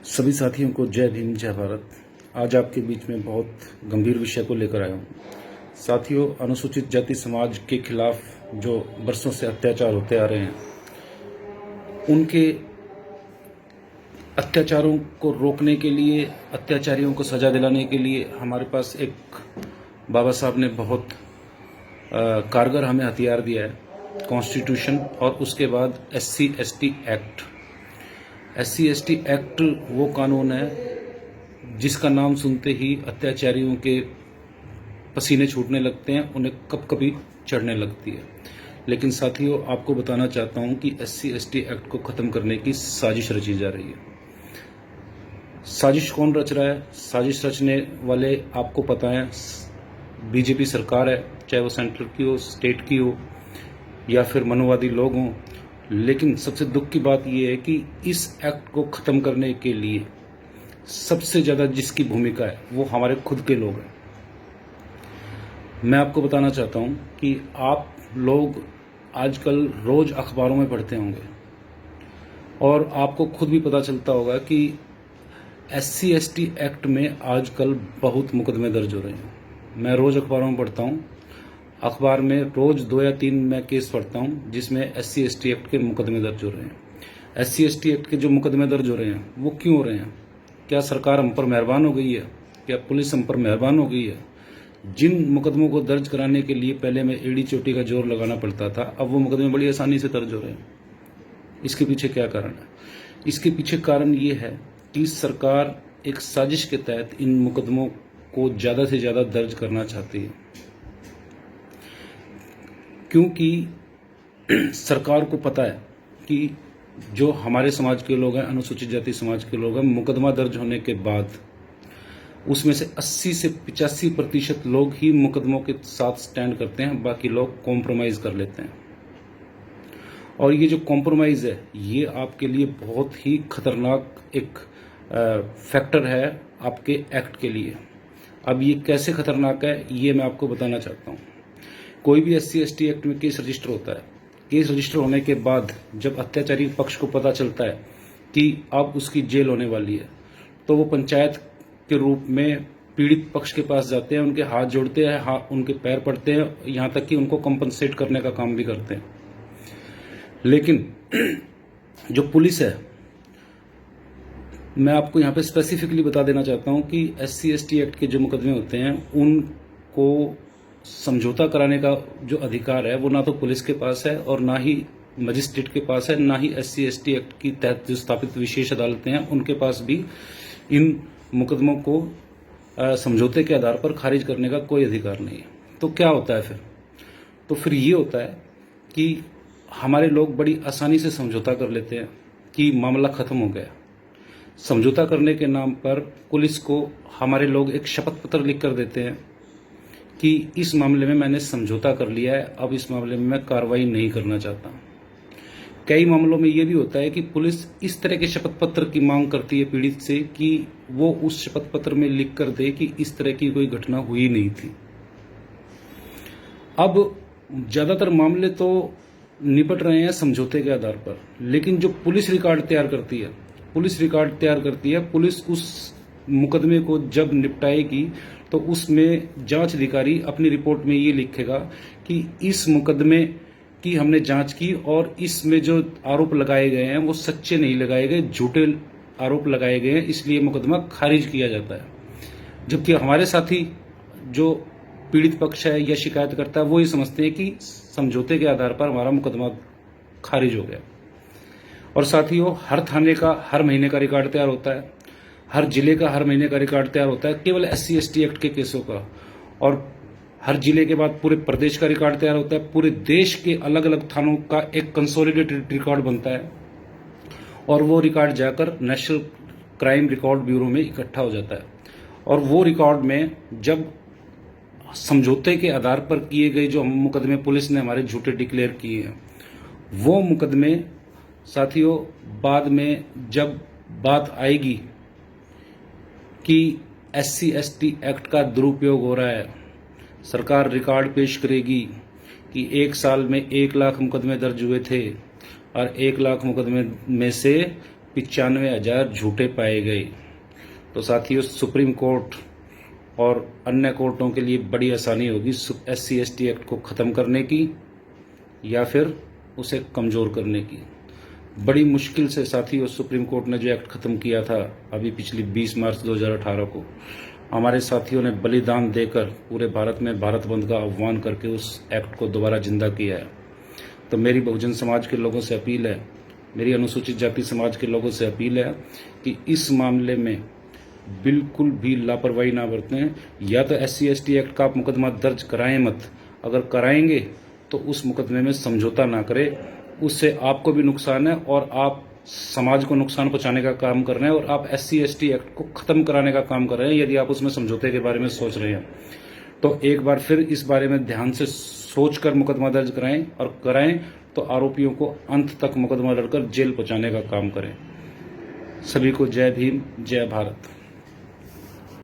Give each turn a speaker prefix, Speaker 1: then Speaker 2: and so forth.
Speaker 1: सभी साथियों को जय भीम जय भारत। आज आपके बीच में बहुत गंभीर विषय को लेकर आया हूँ। साथियों, अनुसूचित जाति समाज के खिलाफ जो बरसों से अत्याचार होते आ रहे हैं, उनके अत्याचारों को रोकने के लिए, अत्याचारियों को सजा दिलाने के लिए हमारे पास एक बाबा साहब ने बहुत कारगर हमें हथियार दिया है, कॉन्स्टिट्यूशन और उसके बाद SC/ST एक्ट। SC/ST एक्ट वो कानून है जिसका नाम सुनते ही अत्याचारियों के पसीने छूटने लगते हैं, उन्हें कपकपी चढ़ने लगती है। लेकिन साथियों, आपको बताना चाहता हूं कि SC/ST एक्ट को ख़त्म करने की साजिश रची जा रही है। साजिश कौन रच रहा है? साजिश रचने वाले आपको पता है, बीजेपी सरकार है, चाहे वो सेंट्रल की हो, स्टेट की हो या फिर मनोवादी लोग हों। लेकिन सबसे दुख की बात यह है कि इस एक्ट को ख़त्म करने के लिए सबसे ज़्यादा जिसकी भूमिका है वो हमारे खुद के लोग हैं। मैं आपको बताना चाहता हूं कि आप लोग आजकल रोज़ अखबारों में पढ़ते होंगे और आपको खुद भी पता चलता होगा कि SC/ST एक्ट में आजकल बहुत मुकदमे दर्ज हो रहे हैं। मैं रोज़ अखबारों में पढ़ता हूं, अखबार में रोज़ 2 या 3 मैं केस पढ़ता हूं जिसमें SC/ST एक्ट के मुकदमे दर्ज हो रहे हैं। SC/ST एक्ट के जो मुकदमे दर्ज हो रहे हैं वो क्यों हो रहे हैं? क्या सरकार हम पर मेहरबान हो गई है? क्या पुलिस हम पर मेहरबान हो गई है? जिन मुकदमों को दर्ज कराने के लिए पहले में एड़ी चोटी का जोर लगाना पड़ता था, अब वो मुकदमे बड़ी आसानी से दर्ज हो रहे हैं। इसके पीछे क्या कारण है? इसके पीछे कारण ये है कि सरकार एक साजिश के तहत इन मुकदमों को ज़्यादा से ज़्यादा दर्ज करना चाहती है, क्योंकि सरकार को पता है कि जो हमारे समाज के लोग हैं, अनुसूचित जाति समाज के लोग हैं, मुकदमा दर्ज होने के बाद उसमें से 80 से 85% लोग ही मुकदमों के साथ स्टैंड करते हैं, बाकी लोग कॉम्प्रोमाइज़ कर लेते हैं। और ये जो कॉम्प्रोमाइज़ है, ये आपके लिए बहुत ही खतरनाक एक फैक्टर है आपके एक्ट के लिए। अब ये कैसे खतरनाक है, ये मैं आपको बताना चाहता हूँ। कोई भी SC/ST एक्ट में केस रजिस्टर होता है। केस रजिस्टर होने के बाद जब अत्याचारी पक्ष को पता चलता है कि अब उसकी जेल होने वाली है, तो वो पंचायत के रूप में पीड़ित पक्ष के पास जाते हैं, उनके हाथ जोड़ते हैं, उनके पैर पड़ते हैं, यहाँ तक कि उनको कंपनसेट करने का काम भी करते हैं। लेकिन जो पुलिस है, मैं आपको यहाँ पे स्पेसिफिकली बता देना चाहता हूँ कि SC/ST एक्ट के जो मुकदमे होते हैं उनको समझौता कराने का जो अधिकार है वो ना तो पुलिस के पास है और ना ही मजिस्ट्रेट के पास है, ना ही SC/ST एक्ट की तहत जो स्थापित विशेष अदालतें हैं उनके पास भी इन मुकदमों को समझौते के आधार पर खारिज करने का कोई अधिकार नहीं है। तो क्या होता है फिर? तो फिर ये होता है कि हमारे लोग बड़ी आसानी से समझौता कर लेते हैं कि मामला ख़त्म हो गया। समझौता करने के नाम पर पुलिस को हमारे लोग एक शपथ पत्र लिख कर देते हैं कि इस मामले में मैंने समझौता कर लिया है, अब इस मामले में मैं कार्रवाई नहीं करना चाहता। कई मामलों में ये भी होता है कि पुलिस इस तरह के शपथ पत्र की मांग करती है पीड़ित से कि वो उस शपथ पत्र में लिख कर दे कि इस तरह की कोई घटना हुई नहीं थी। अब ज़्यादातर मामले तो निपट रहे हैं समझौते के आधार पर, लेकिन जो पुलिस रिकॉर्ड तैयार करती है, पुलिस उस मुकदमे को जब निपटाएगी तो उसमें जांच अधिकारी अपनी रिपोर्ट में ये लिखेगा कि इस मुकदमे की हमने जांच की और इसमें जो आरोप लगाए गए हैं वो सच्चे नहीं लगाए गए, झूठे आरोप लगाए गए हैं, इसलिए मुकदमा खारिज किया जाता है। जबकि हमारे साथी जो पीड़ित पक्ष है या शिकायत करता है वो ये समझते हैं कि समझौते के आधार पर हमारा मुकदमा खारिज हो गया। और साथियों, हर थाने का हर महीने का रिकॉर्ड तैयार होता है, हर जिले का हर महीने का रिकॉर्ड तैयार होता है केवल SC/ST एक्ट के केसों का, और हर जिले के बाद पूरे प्रदेश का रिकॉर्ड तैयार होता है। पूरे देश के अलग अलग थानों का एक कंसोलिडेटेड रिकॉर्ड बनता है और वो रिकॉर्ड जाकर नेशनल क्राइम रिकॉर्ड ब्यूरो में इकट्ठा हो जाता है। और वो रिकॉर्ड में जब समझौते के आधार पर किए गए जो मुकदमे पुलिस ने हमारे झूठे डिक्लेयर किए हैं, वो मुकदमे साथियों बाद में जब बात आएगी कि SC/ST एक्ट का दुरुपयोग हो रहा है, सरकार रिकॉर्ड पेश करेगी कि 1 साल में 1 लाख मुकदमे दर्ज हुए थे और 1 लाख मुकदमे में से 95,000 झूठे पाए गए। तो साथियों, सुप्रीम कोर्ट और अन्य कोर्टों के लिए बड़ी आसानी होगी SC/ST एक्ट को ख़त्म करने की या फिर उसे कमज़ोर करने की। बड़ी मुश्किल से साथियों सुप्रीम कोर्ट ने जो एक्ट ख़त्म किया था अभी पिछली 20 मार्च 2018 को, हमारे साथियों ने बलिदान देकर पूरे भारत में भारत बंद का आह्वान करके उस एक्ट को दोबारा जिंदा किया है। तो मेरी बहुजन समाज के लोगों से अपील है, मेरी अनुसूचित जाति समाज के लोगों से अपील है कि इस मामले में बिल्कुल भी लापरवाही ना बरतें। या तो SC/ST एक्ट का आप मुकदमा दर्ज कराएं मत, अगर कराएंगे तो उस मुकदमे में समझौता ना करें, उससे आपको भी नुकसान है और आप समाज को नुकसान पहुंचाने का काम कर रहे हैं और आप SC/ST एक्ट को ख़त्म कराने का काम कर रहे हैं यदि आप उसमें समझौते के बारे में सोच रहे हैं। तो एक बार फिर इस बारे में ध्यान से सोचकर मुकदमा दर्ज कराएं और कराएं तो आरोपियों को अंत तक मुकदमा लड़कर जेल पहुंचाने का काम करें। सभी को जय भीम, जय भारत।